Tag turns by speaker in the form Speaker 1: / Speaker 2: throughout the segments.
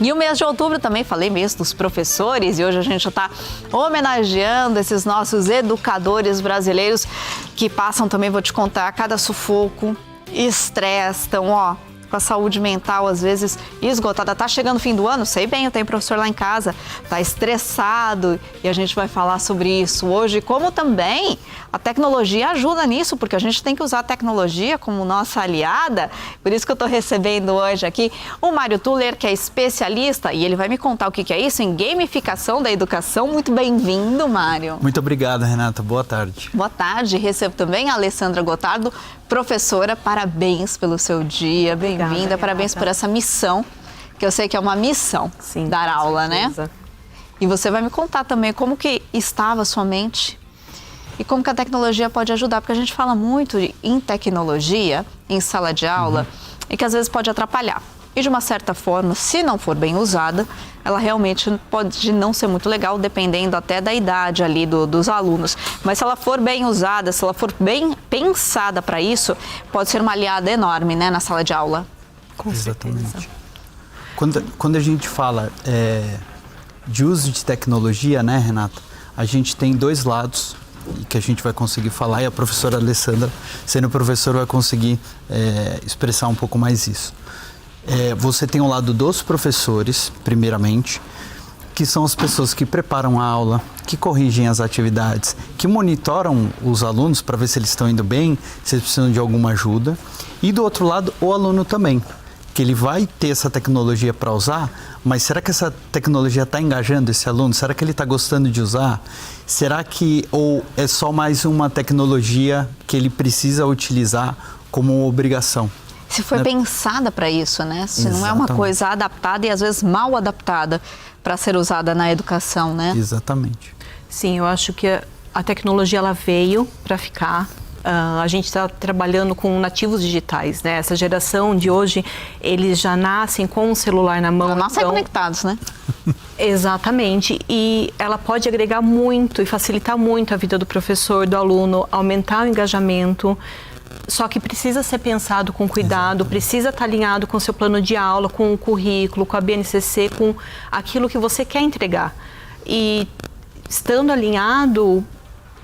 Speaker 1: E o mês de outubro também, falei mês dos professores, e hoje a gente está homenageando esses nossos educadores brasileiros que passam também, vou te contar, cada sufoco, estresse, estão, com a saúde mental às vezes esgotada. Tá chegando o fim do ano, sei bem, eu tenho professor lá em casa, tá estressado, e a gente vai falar sobre isso hoje, como também a tecnologia ajuda nisso, porque a gente tem que usar a tecnologia como nossa aliada. Por isso que eu tô recebendo hoje aqui o Mário Tuller, que é especialista, e ele vai me contar o que é isso em gamificação da educação. Muito bem-vindo, Mário.
Speaker 2: Muito obrigado, Renata. Boa tarde.
Speaker 1: Boa tarde. Recebo também a Alessandra Gotardo, professora. Parabéns pelo seu dia. Bem-vinda. Parabéns por essa missão, que eu sei que é uma missão.
Speaker 3: Sim,
Speaker 1: dar aula,
Speaker 3: certeza.
Speaker 1: Né? E você vai me contar também como que estava a sua mente e como que a tecnologia pode ajudar, porque a gente fala muito em tecnologia, em sala de aula, e que às vezes pode atrapalhar. E de uma certa forma, se não for bem usada, ela realmente pode não ser muito legal, dependendo até da idade ali dos alunos. Mas se ela for bem usada, se ela for bem pensada para isso, pode ser uma aliada enorme, né, na sala de aula.
Speaker 3: Com certeza.
Speaker 2: Quando a gente fala de uso de tecnologia, né, Renata, a gente tem dois lados e que a gente vai conseguir falar, e a professora Alessandra, sendo professora, vai conseguir expressar um pouco mais isso. Você tem o lado dos professores, primeiramente, que são as pessoas que preparam a aula, que corrigem as atividades, que monitoram os alunos para ver se eles estão indo bem, se eles precisam de alguma ajuda. E do outro lado, o aluno também, que ele vai ter essa tecnologia para usar, mas será que essa tecnologia está engajando esse aluno? Será que ele está gostando de usar? Será que ou é só mais uma tecnologia que ele precisa utilizar como uma obrigação?
Speaker 1: Se foi pensada para isso, né? Se
Speaker 2: Exatamente.
Speaker 1: Não é uma coisa adaptada e às vezes mal adaptada para ser usada na educação, né?
Speaker 2: Exatamente.
Speaker 3: Sim, eu acho que a tecnologia ela veio para ficar. A gente está trabalhando com nativos digitais, né? Essa geração de hoje, eles já nascem com o celular na mão.
Speaker 1: Já nascem conectados, né?
Speaker 3: Exatamente. E ela pode agregar muito e facilitar muito a vida do professor, do aluno, aumentar o engajamento. Só que precisa ser pensado com cuidado, precisa estar alinhado com o seu plano de aula, com o currículo, com a BNCC, com aquilo que você quer entregar. E estando alinhado,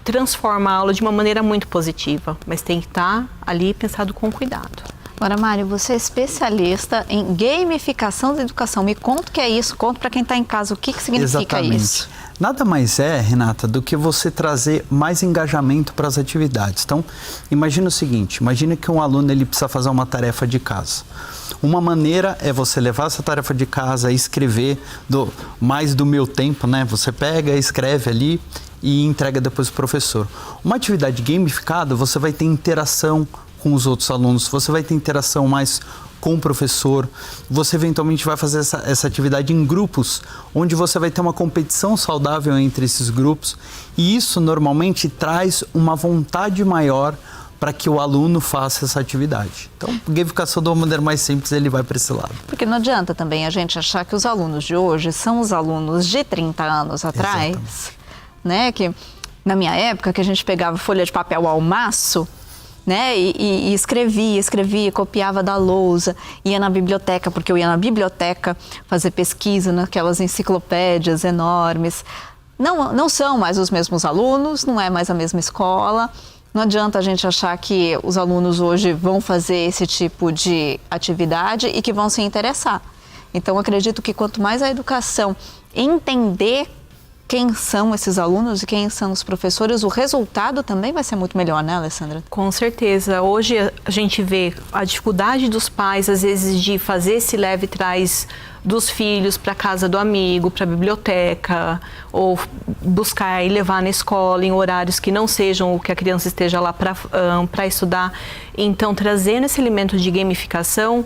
Speaker 3: transforma a aula de uma maneira muito positiva, mas tem que estar ali pensado com cuidado.
Speaker 1: Agora, Mário, você é especialista em gamificação da educação. Me conta o que é isso, conta para quem está em casa o que significa isso.
Speaker 2: Nada mais Renata, do que você trazer mais engajamento para as atividades. Então, imagina o seguinte, imagina que um aluno ele precisa fazer uma tarefa de casa. Uma maneira é você levar essa tarefa de casa e escrever mais do meu tempo, né? Você pega, escreve ali e entrega depois para o professor. Uma atividade gamificada, você vai ter interação com os outros alunos, você vai ter interação mais com o professor, você eventualmente vai fazer essa atividade em grupos, onde você vai ter uma competição saudável entre esses grupos, e isso normalmente traz uma vontade maior para que o aluno faça essa atividade. Então, a gamificação de uma maneira mais simples, ele vai para esse lado.
Speaker 1: Porque não adianta também a gente achar que os alunos de hoje são os alunos de 30 anos atrás, né? Que na minha época, que a gente pegava folha de papel ao maço, né? E escrevia, copiava da lousa, ia na biblioteca, porque eu ia na biblioteca fazer pesquisa naquelas enciclopédias enormes. Não são mais os mesmos alunos, não é mais a mesma escola. Não adianta a gente achar que os alunos hoje vão fazer esse tipo de atividade e que vão se interessar. Então, acredito que quanto mais a educação entender quem são esses alunos e quem são os professores, o resultado também vai ser muito melhor, né, Alessandra? Com
Speaker 3: certeza. Hoje a gente vê a dificuldade dos pais, às vezes, de fazer esse leve e trás dos filhos para a casa do amigo, para a biblioteca, ou buscar e levar na escola em horários que não sejam o que a criança esteja lá para estudar. Então, trazendo esse elemento de gamificação,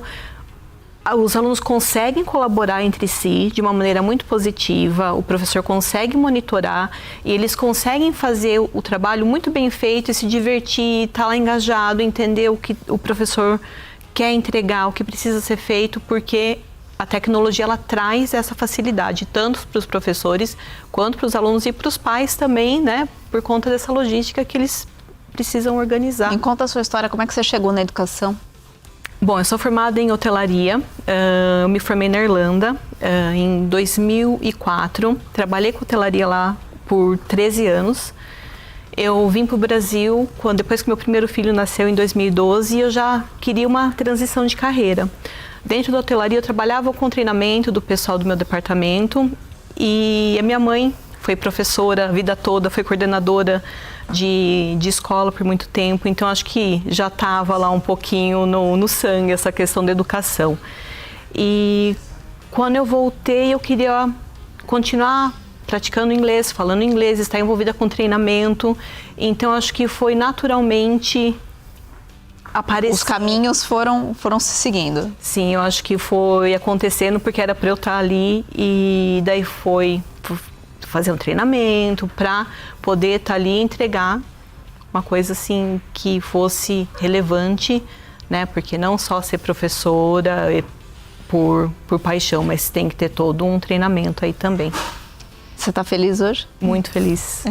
Speaker 3: os alunos conseguem colaborar entre si de uma maneira muito positiva, o professor consegue monitorar e eles conseguem fazer o trabalho muito bem feito e se divertir, estar lá engajado, entender o que o professor quer entregar, o que precisa ser feito, porque a tecnologia ela traz essa facilidade, tanto para os professores quanto para os alunos e para os pais também, né, por conta dessa logística que eles precisam organizar.
Speaker 1: Me conta a sua história, como é que você chegou na educação?
Speaker 3: Bom, eu sou formada em hotelaria, eu me formei na Irlanda em 2004, trabalhei com hotelaria lá por 13 anos. Eu vim para o Brasil depois que meu primeiro filho nasceu em 2012 e eu já queria uma transição de carreira. Dentro da hotelaria eu trabalhava com treinamento do pessoal do meu departamento e a minha mãe foi professora a vida toda, foi coordenadora de escola por muito tempo, então acho que já estava lá um pouquinho no sangue essa questão da educação. E quando eu voltei eu queria continuar praticando inglês, falando inglês, estar envolvida com treinamento, então acho que foi naturalmente aparecer. Os
Speaker 1: caminhos foram se seguindo.
Speaker 3: Sim, eu acho que foi acontecendo porque era para eu estar ali e daí foi fazer um treinamento para poder estar ali e entregar uma coisa assim que fosse relevante, né? Porque não só ser professora por paixão, mas tem que ter todo um treinamento aí também.
Speaker 1: Você está feliz hoje?
Speaker 3: Muito feliz.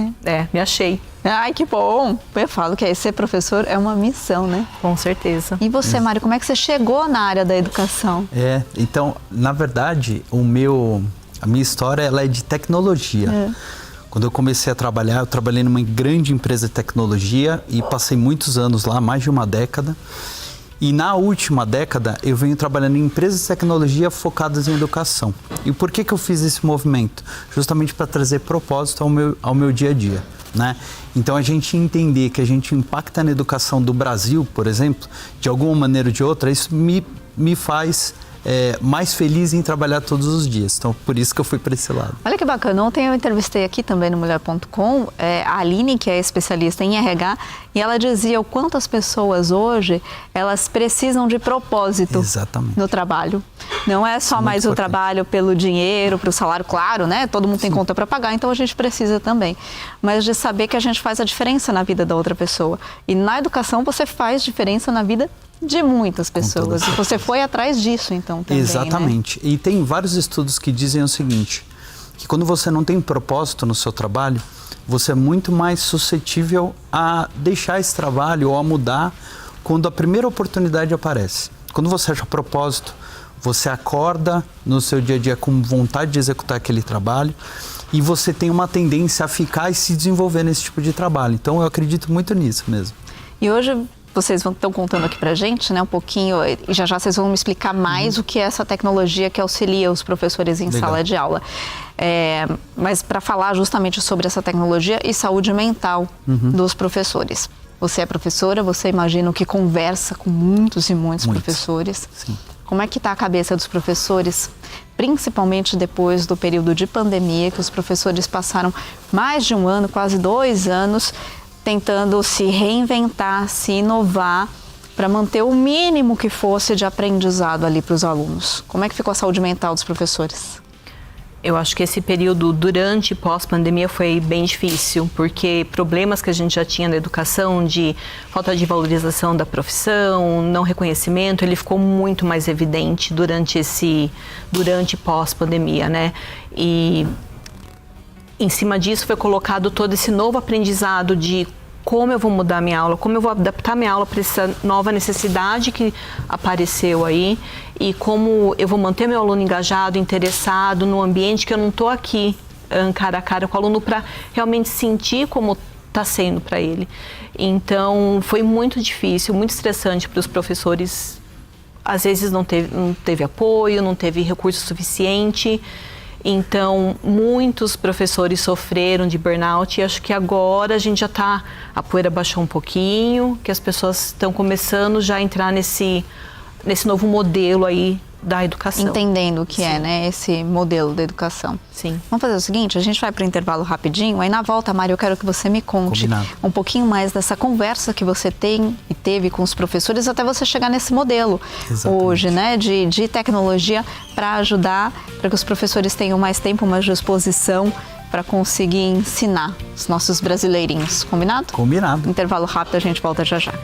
Speaker 3: Me achei.
Speaker 1: Ai, que bom! Eu falo que ser professor é uma missão, né?
Speaker 3: Com certeza.
Speaker 1: E você, Mário, como é que você chegou na área da educação?
Speaker 2: Então, na verdade, a minha história ela é de tecnologia. Quando eu comecei a trabalhar, eu trabalhei numa grande empresa de tecnologia e passei muitos anos lá, mais de uma década. E na última década, eu venho trabalhando em empresas de tecnologia focadas em educação. E por que eu fiz esse movimento? Justamente para trazer propósito ao meu dia a dia, né? Então, a gente entender que a gente impacta na educação do Brasil, por exemplo, de alguma maneira ou de outra, isso me faz mais feliz em trabalhar todos os dias. Então, por isso que eu fui para esse lado.
Speaker 1: Olha que bacana. Ontem eu entrevistei aqui também no Mulher.com a Aline, que é especialista em RH, e ela dizia o quanto as pessoas hoje, elas precisam de propósito.
Speaker 2: Exatamente.
Speaker 1: No trabalho. Não é só mais o trabalho pelo dinheiro, pelo salário, claro, né? Todo mundo tem conta para pagar, então a gente precisa também. Mas de saber que a gente faz a diferença na vida da outra pessoa. E na educação você faz diferença na vida de muitas pessoas. E você foi atrás disso, então, também,
Speaker 2: exatamente. Né? E tem vários estudos que dizem o seguinte, que quando você não tem propósito no seu trabalho, você é muito mais suscetível a deixar esse trabalho ou a mudar quando a primeira oportunidade aparece. Quando você acha propósito, você acorda no seu dia a dia com vontade de executar aquele trabalho e você tem uma tendência a ficar e se desenvolver nesse tipo de trabalho. Então, eu acredito muito nisso mesmo.
Speaker 1: E hoje vocês estão contando aqui pra gente, né, um pouquinho, e já vocês vão me explicar mais o que é essa tecnologia que auxilia os professores em sala de aula. Mas para falar justamente sobre essa tecnologia e saúde mental dos professores. Você é professora, você imagino que conversa com muitos e muitos professores.
Speaker 2: Sim.
Speaker 1: Como é que está a cabeça dos professores, principalmente depois do período de pandemia, que os professores passaram mais de um ano, quase 2 anos, tentando se reinventar, se inovar, para manter o mínimo que fosse de aprendizado ali para os alunos. Como é que ficou a saúde mental dos professores?
Speaker 3: Eu acho que esse período durante e pós-pandemia foi bem difícil, porque problemas que a gente já tinha na educação, de falta de valorização da profissão, não reconhecimento, ele ficou muito mais evidente durante e pós-pandemia, né? E em cima disso foi colocado todo esse novo aprendizado de como eu vou mudar minha aula, como eu vou adaptar minha aula para essa nova necessidade que apareceu aí e como eu vou manter meu aluno engajado, interessado no ambiente que eu não estou aqui cara a cara com o aluno para realmente sentir como está sendo para ele. Então, foi muito difícil, muito estressante para os professores. Às vezes não teve apoio, não teve recurso suficiente. Então, muitos professores sofreram de burnout e acho que agora a poeira baixou um pouquinho, que as pessoas estão começando já a entrar nesse novo modelo aí da educação.
Speaker 1: Entendendo o que é, né, esse modelo da educação.
Speaker 3: Sim.
Speaker 1: Vamos fazer o seguinte, a gente vai para o intervalo rapidinho, aí na volta, Mário, eu quero que você me conte um pouquinho mais dessa conversa que você tem e teve com os professores até você chegar nesse modelo hoje, né, de tecnologia para ajudar, para que os professores tenham mais tempo, mais disposição para conseguir ensinar os nossos brasileirinhos. Combinado?
Speaker 2: Combinado.
Speaker 1: Intervalo rápido, a gente volta já já.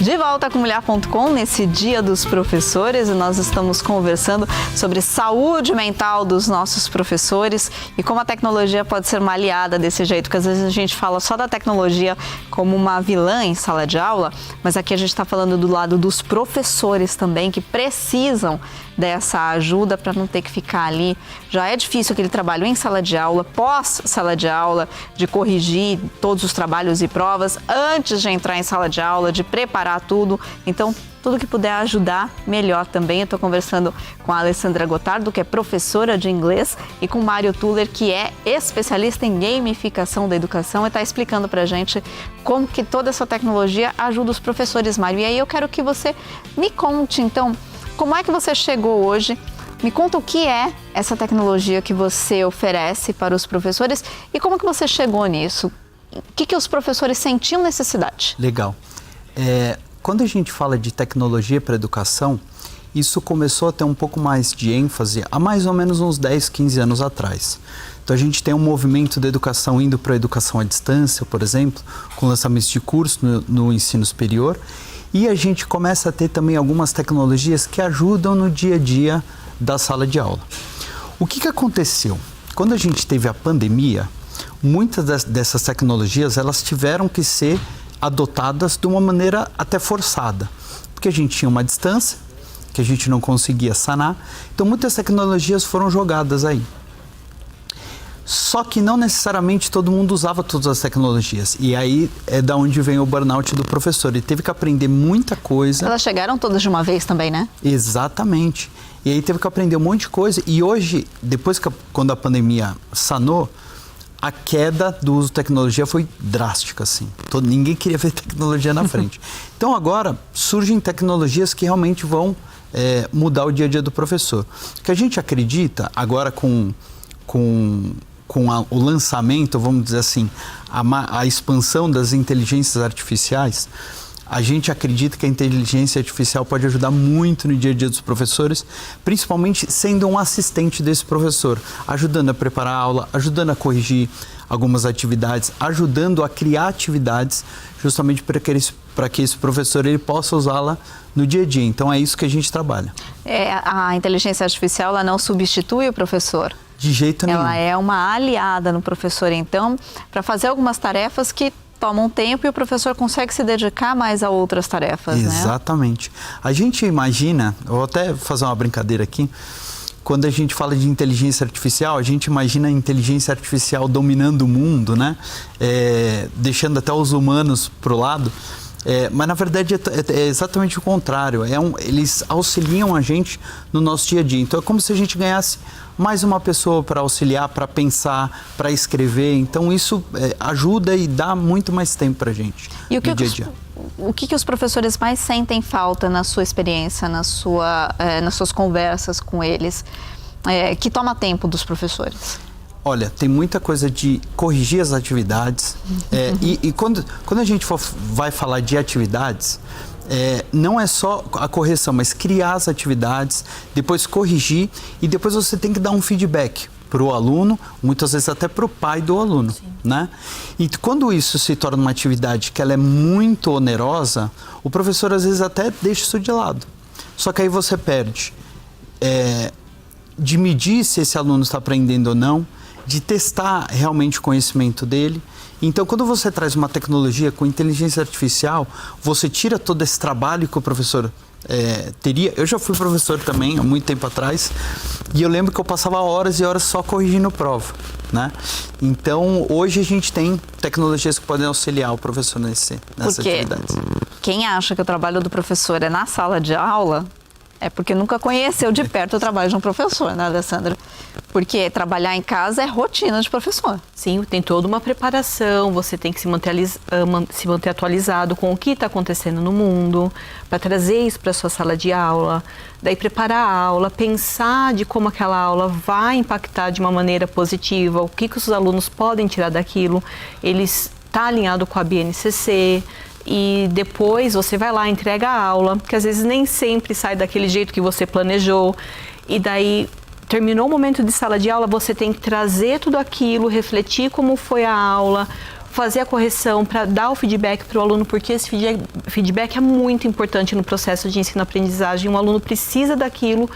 Speaker 1: De volta com Mulher.com nesse Dia dos Professores, e nós estamos conversando sobre saúde mental dos nossos professores e como a tecnologia pode ser uma aliada desse jeito, porque às vezes a gente fala só da tecnologia como uma vilã em sala de aula, mas aqui a gente está falando do lado dos professores também, que precisam dessa ajuda para não ter que ficar ali. Já é difícil aquele trabalho em sala de aula, pós-sala de aula, de corrigir todos os trabalhos e provas, antes de entrar em sala de aula, de preparar tudo. Então, tudo que puder ajudar, melhor também. Eu estou conversando com a Alessandra Gotardo, que é professora de inglês, e com o Mário Tuller, que é especialista em gamificação da educação, e está explicando para a gente como que toda essa tecnologia ajuda os professores, Mário. E aí eu quero que você me conte, então, como é que você chegou hoje? Me conta o que é essa tecnologia que você oferece para os professores e como que você chegou nisso? O que os professores sentiam necessidade?
Speaker 2: Legal. Quando a gente fala de tecnologia para a educação, isso começou a ter um pouco mais de ênfase há mais ou menos uns 10, 15 anos atrás. Então a gente tem um movimento da educação indo para a educação à distância, por exemplo, com lançamentos de curso no ensino superior. E a gente começa a ter também algumas tecnologias que ajudam no dia a dia da sala de aula. O que aconteceu? Quando a gente teve a pandemia, muitas dessas tecnologias elas tiveram que ser adotadas de uma maneira até forçada, porque a gente tinha uma distância que a gente não conseguia sanar, então muitas tecnologias foram jogadas aí. Só que não necessariamente todo mundo usava todas as tecnologias. E aí é da onde vem o burnout do professor. Ele teve que aprender muita coisa.
Speaker 1: Elas chegaram todas de uma vez também, né?
Speaker 2: Exatamente. E aí teve que aprender um monte de coisa. E hoje, quando a pandemia sanou, a queda do uso de tecnologia foi drástica, assim. Ninguém queria ver tecnologia na frente. Então agora surgem tecnologias que realmente vão mudar o dia a dia do professor. O que a gente acredita, agora com o lançamento, vamos dizer assim, a expansão das inteligências artificiais, a gente acredita que a inteligência artificial pode ajudar muito no dia a dia dos professores, principalmente sendo um assistente desse professor, ajudando a preparar a aula, ajudando a corrigir algumas atividades, ajudando a criar atividades, justamente para que esse professor ele possa usá-la no dia a dia. Então é isso que a gente trabalha.
Speaker 1: A inteligência artificial ela não substitui o professor.
Speaker 2: De jeito nenhum.
Speaker 1: Ela é uma aliada no professor, então, para fazer algumas tarefas que tomam tempo e o professor consegue se dedicar mais a outras tarefas,
Speaker 2: Exatamente. Né? A gente imagina, eu vou até fazer uma brincadeira aqui, quando a gente fala de inteligência artificial, a gente imagina a inteligência artificial dominando o mundo, né? Deixando até os humanos para o lado. Mas na verdade é exatamente o contrário, eles auxiliam a gente no nosso dia a dia. Então é como se a gente ganhasse mais uma pessoa para auxiliar, para pensar, para escrever. Então isso ajuda e dá muito mais tempo para a gente no dia a dia.
Speaker 1: O que os professores mais sentem falta na sua experiência, nas suas conversas com eles, que toma tempo dos professores?
Speaker 2: Olha, tem muita coisa de corrigir as atividades. E quando a gente vai falar de atividades, não é só a correção, mas criar as atividades, depois corrigir e depois você tem que dar um feedback para o aluno, muitas vezes até para o pai do aluno, né? E quando isso se torna uma atividade que ela é muito onerosa, o professor às vezes até deixa isso de lado. Só que aí você perde de medir se esse aluno está aprendendo ou não, de testar realmente o conhecimento dele. Então, quando você traz uma tecnologia com inteligência artificial, você tira todo esse trabalho que o professor teria. Eu já fui professor também, há muito tempo atrás, e eu lembro que eu passava horas e horas só corrigindo prova, né? Então, hoje a gente tem tecnologias que podem auxiliar o professor nessas atividades.
Speaker 1: Quem acha que o trabalho do professor é na sala de aula, é porque nunca conheceu de perto o trabalho de um professor, né, Alessandra? Porque trabalhar em casa é rotina de professor.
Speaker 3: Sim, tem toda uma preparação, você tem que se manter atualizado com o que está acontecendo no mundo, para trazer isso para a sua sala de aula, daí preparar a aula, pensar de como aquela aula vai impactar de uma maneira positiva, o que os alunos podem tirar daquilo, eles estão alinhados com a BNCC, e depois você vai lá, entrega a aula, que às vezes nem sempre sai daquele jeito que você planejou, e daí terminou o momento de sala de aula, você tem que trazer tudo aquilo, refletir como foi a aula, fazer a correção, para dar o feedback para o aluno, porque esse feedback é muito importante no processo de ensino-aprendizagem. Um aluno precisa daquilo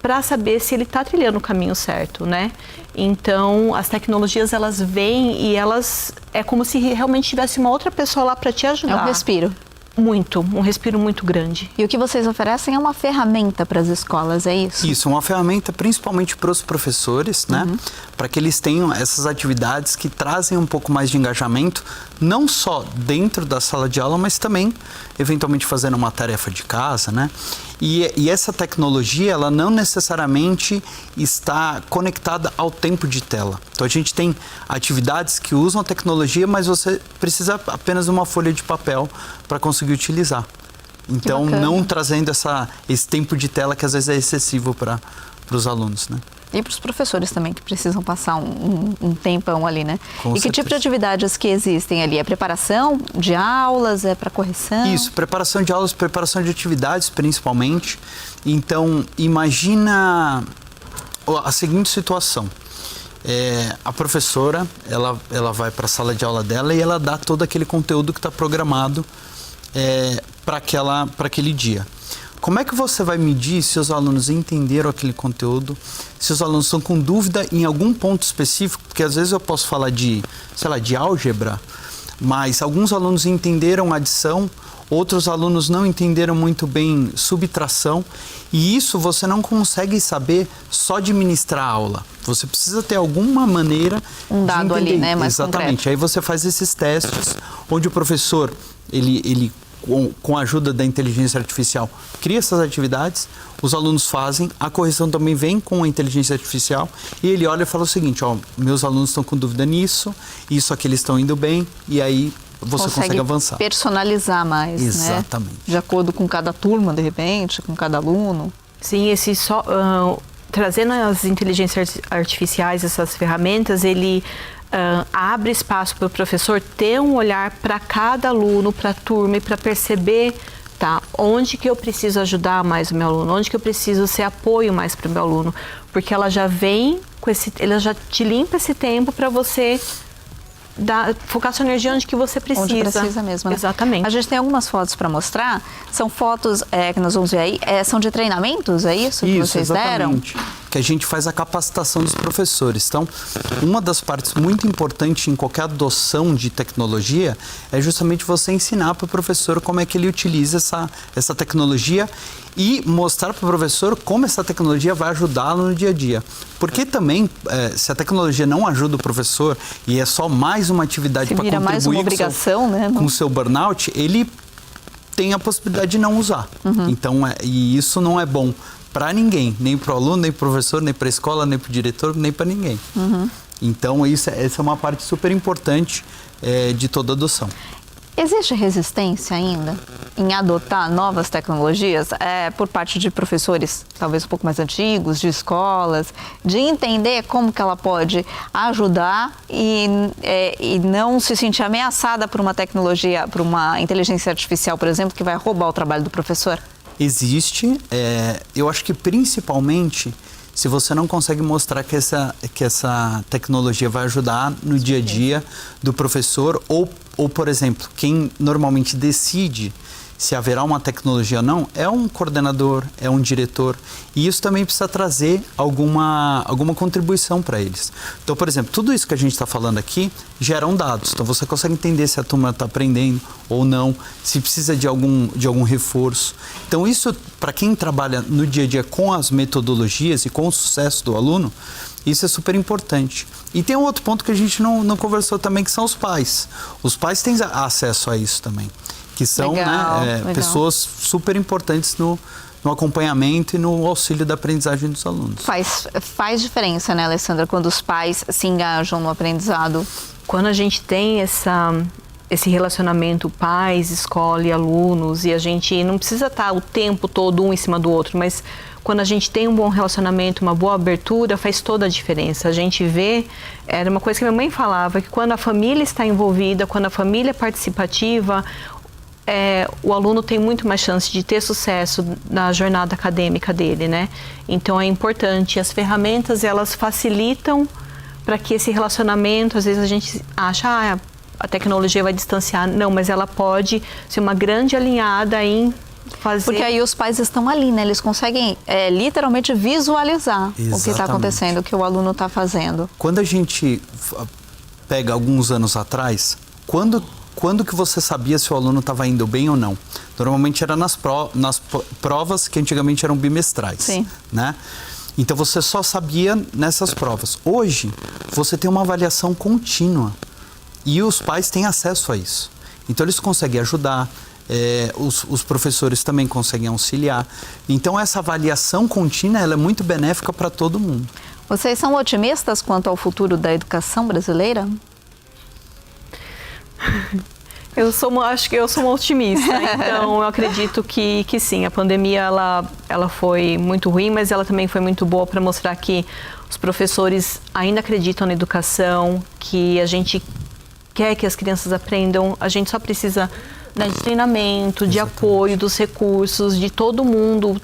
Speaker 3: para saber se ele está trilhando o caminho certo, né? Então, as tecnologias, elas vêm e elas... É como se realmente tivesse uma outra pessoa lá para te ajudar.
Speaker 1: É um respiro.
Speaker 3: Um respiro muito grande.
Speaker 1: E o que vocês oferecem é uma ferramenta para as escolas, é isso?
Speaker 2: Isso, uma ferramenta principalmente para os professores, né? Para que eles tenham essas atividades que trazem um pouco mais de engajamento, não só dentro da sala de aula, mas também, eventualmente, fazendo uma tarefa de casa, né? E essa tecnologia, ela não necessariamente está conectada ao tempo de tela. Então, a gente tem atividades que usam a tecnologia, mas você precisa apenas de uma folha de papel para conseguir utilizar. Então, não trazendo esse tempo de tela que às vezes é excessivo para os alunos, né?
Speaker 1: E para os professores também, que precisam passar um tempão ali, né?
Speaker 2: Com
Speaker 1: e que tipo de atividades que existem ali? É preparação de aulas? É para correção?
Speaker 2: Isso, preparação de aulas, preparação de atividades, principalmente. Então, imagina a seguinte situação. A professora, ela vai para a sala de aula dela e ela dá todo aquele conteúdo que está programado para aquele dia. Como é que você vai medir se os alunos entenderam aquele conteúdo, se os alunos estão com dúvida em algum ponto específico? Porque às vezes eu posso falar de álgebra, mas alguns alunos entenderam adição, outros alunos não entenderam muito bem subtração, e isso você não consegue saber só de ministrar a aula. Você precisa ter alguma maneira
Speaker 1: um dado
Speaker 2: de entender.
Speaker 1: Ali, né, mais
Speaker 2: Exatamente.
Speaker 1: Concreto.
Speaker 2: Aí você faz esses testes, onde o professor, ele com a ajuda da inteligência artificial, cria essas atividades, os alunos fazem, a correção também vem com a inteligência artificial, e ele olha e fala o seguinte, meus alunos estão com dúvida nisso, isso aqui eles estão indo bem, e aí você consegue avançar.
Speaker 1: Personalizar mais,
Speaker 2: exatamente,
Speaker 1: né? De acordo com cada turma, de repente, com cada aluno.
Speaker 3: Sim, trazendo as inteligências artificiais, essas ferramentas, ele abre espaço para o professor ter um olhar para cada aluno, para a turma, e para perceber, onde que eu preciso ajudar mais o meu aluno, onde que eu preciso ser apoio mais para o meu aluno, porque ela já vem ela já te limpa esse tempo para você focar sua energia onde que você precisa.
Speaker 1: Onde precisa mesmo, né?
Speaker 3: Exatamente.
Speaker 1: A gente tem algumas fotos para mostrar. São fotos que nós vamos ver aí. São de treinamentos, é isso que vocês
Speaker 2: exatamente.
Speaker 1: deram?
Speaker 2: Que a gente faz a capacitação dos professores. Então, uma das partes muito importantes em qualquer adoção de tecnologia é justamente você ensinar para o professor como é que ele utiliza essa tecnologia e mostrar para o professor como essa tecnologia vai ajudá-lo no dia a dia. Porque também, se a tecnologia não ajuda o professor e é só mais uma atividade para contribuir
Speaker 1: mais uma obrigação,
Speaker 2: com o seu burnout, ele tem a possibilidade de não usar. Então, e isso não é bom para ninguém, nem para o aluno, nem para o professor, nem para a escola, nem para o diretor, nem para ninguém. Então, essa é uma parte super importante de toda adoção.
Speaker 1: Existe resistência ainda em adotar novas tecnologias por parte de professores, talvez um pouco mais antigos, de escolas, de entender como que ela pode ajudar e não se sentir ameaçada por uma tecnologia, por uma inteligência artificial, por exemplo, que vai roubar o trabalho do professor?
Speaker 2: Existe. Eu acho que principalmente se você não consegue mostrar que essa tecnologia vai ajudar no dia a dia do professor ou, por exemplo, quem normalmente decide se haverá uma tecnologia ou não, é um coordenador, é um diretor, e isso também precisa trazer alguma contribuição para eles. Então, por exemplo, tudo isso que a gente está falando aqui geram dados, então você consegue entender se a turma está aprendendo ou não, se precisa de algum reforço. Então, isso, para quem trabalha no dia a dia com as metodologias e com o sucesso do aluno, isso é super importante. E tem um outro ponto que a gente não conversou também, que são os pais. Os pais têm acesso a isso também, que são pessoas super importantes no acompanhamento e no auxílio da aprendizagem dos alunos.
Speaker 1: Faz diferença, né, Alessandra, quando os pais se engajam no aprendizado?
Speaker 3: Quando a gente tem esse relacionamento pais, escola e alunos, e a gente não precisa estar o tempo todo um em cima do outro, mas quando a gente tem um bom relacionamento, uma boa abertura, faz toda a diferença. A gente vê, era uma coisa que minha mãe falava, que quando a família está envolvida, quando a família é participativa, o aluno tem muito mais chance de ter sucesso na jornada acadêmica dele, né? Então é importante. As ferramentas, elas facilitam para que esse relacionamento, às vezes a gente acha, a tecnologia vai distanciar. Não, mas ela pode ser uma grande alinhada em fazer...
Speaker 1: Porque aí os pais estão ali, né? Eles conseguem literalmente visualizar o que está
Speaker 2: Exatamente.
Speaker 1: acontecendo, o que o aluno está fazendo.
Speaker 2: Quando a gente pega alguns anos atrás, quando que você sabia se o aluno estava indo bem ou não? Normalmente era nas provas que antigamente eram bimestrais.
Speaker 1: Sim.
Speaker 2: Né? Então você só sabia nessas provas. Hoje, você tem uma avaliação contínua e os pais têm acesso a isso. Então eles conseguem ajudar, os professores também conseguem auxiliar. Então essa avaliação contínua ela é muito benéfica para todo mundo.
Speaker 1: Vocês são otimistas quanto ao futuro da educação brasileira?
Speaker 3: Acho que eu sou uma otimista, então eu acredito que sim, a pandemia ela foi muito ruim, mas ela também foi muito boa para mostrar que os professores ainda acreditam na educação, que a gente quer que as crianças aprendam, a gente só precisa de treinamento, de apoio, dos recursos, de todo mundo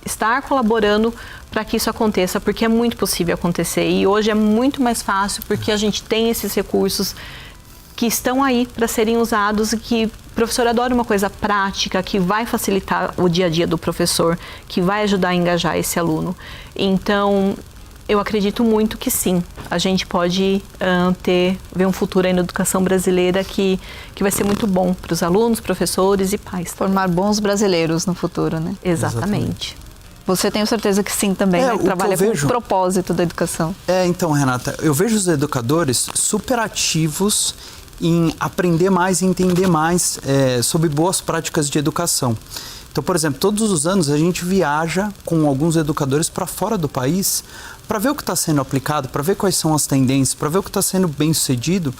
Speaker 3: estar colaborando para que isso aconteça, porque é muito possível acontecer e hoje é muito mais fácil porque a gente tem esses recursos que estão aí para serem usados e que o professor adora uma coisa prática, que vai facilitar o dia a dia do professor, que vai ajudar a engajar esse aluno. Então, eu acredito muito que sim, a gente pode ver um futuro aí na educação brasileira que vai ser muito bom para os alunos, professores e pais.
Speaker 1: Formar bons brasileiros no futuro, né?
Speaker 3: Exatamente.
Speaker 1: Você tem certeza que sim também, né? Que trabalha com o propósito da educação.
Speaker 2: Então, Renata, eu vejo os educadores super ativos em aprender mais e entender mais sobre boas práticas de educação. Então, por exemplo, todos os anos a gente viaja com alguns educadores para fora do país para ver o que está sendo aplicado, para ver quais são as tendências, para ver o que está sendo bem sucedido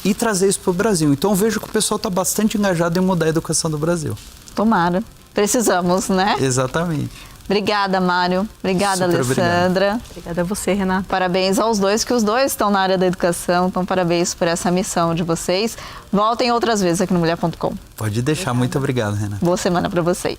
Speaker 2: e trazer isso para o Brasil. Então, eu vejo que o pessoal está bastante engajado em mudar a educação do Brasil.
Speaker 1: Tomara. Precisamos, né?
Speaker 2: Exatamente.
Speaker 1: Obrigada, Mário. Obrigada, Alessandra.
Speaker 3: Obrigada a você, Renata.
Speaker 1: Parabéns aos dois, que os dois estão na área da educação. Então, parabéns por essa missão de vocês. Voltem outras vezes aqui no Mulher.com.
Speaker 2: Pode deixar. Muito obrigado, Renata.
Speaker 1: Boa semana para vocês.